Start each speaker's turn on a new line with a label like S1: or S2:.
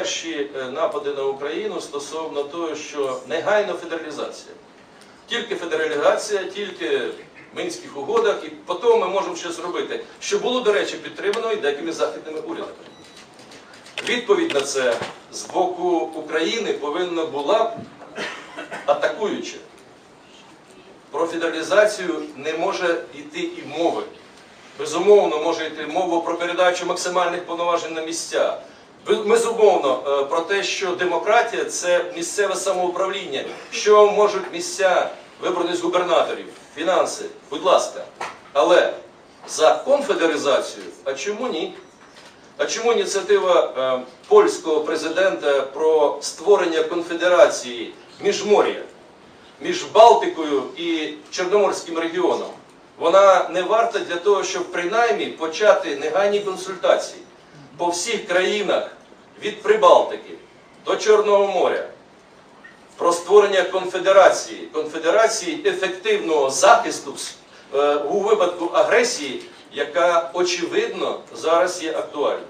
S1: перші напади на Україну стосовно того, що негайно федералізація. Тільки федералізація, тільки в Мінських угодах, і потім ми можемо щось робити. Що було, до речі, підтримано і деякими західними урядами. Відповідь на це з боку України повинна була атакуюча. Про федералізацію не може йти і мови. Безумовно, може йти мова про передачу максимальних повноважень на місця. Безумовно, про те, що демократія – це місцеве самоуправління. Що можуть місця вибрані з губернаторів, фінанси, будь ласка. Але за конфедералізацію, а чому ні? А чому ініціатива польського президента про створення конфедерації міжмор'я, між Балтикою і Чорноморським регіоном, вона не варта для того, щоб принаймні почати негайні консультації по всіх країнах від Прибалтики до Чорного моря про створення конфедерації ефективного захисту у випадку агресії, яка очевидно зараз є актуальна.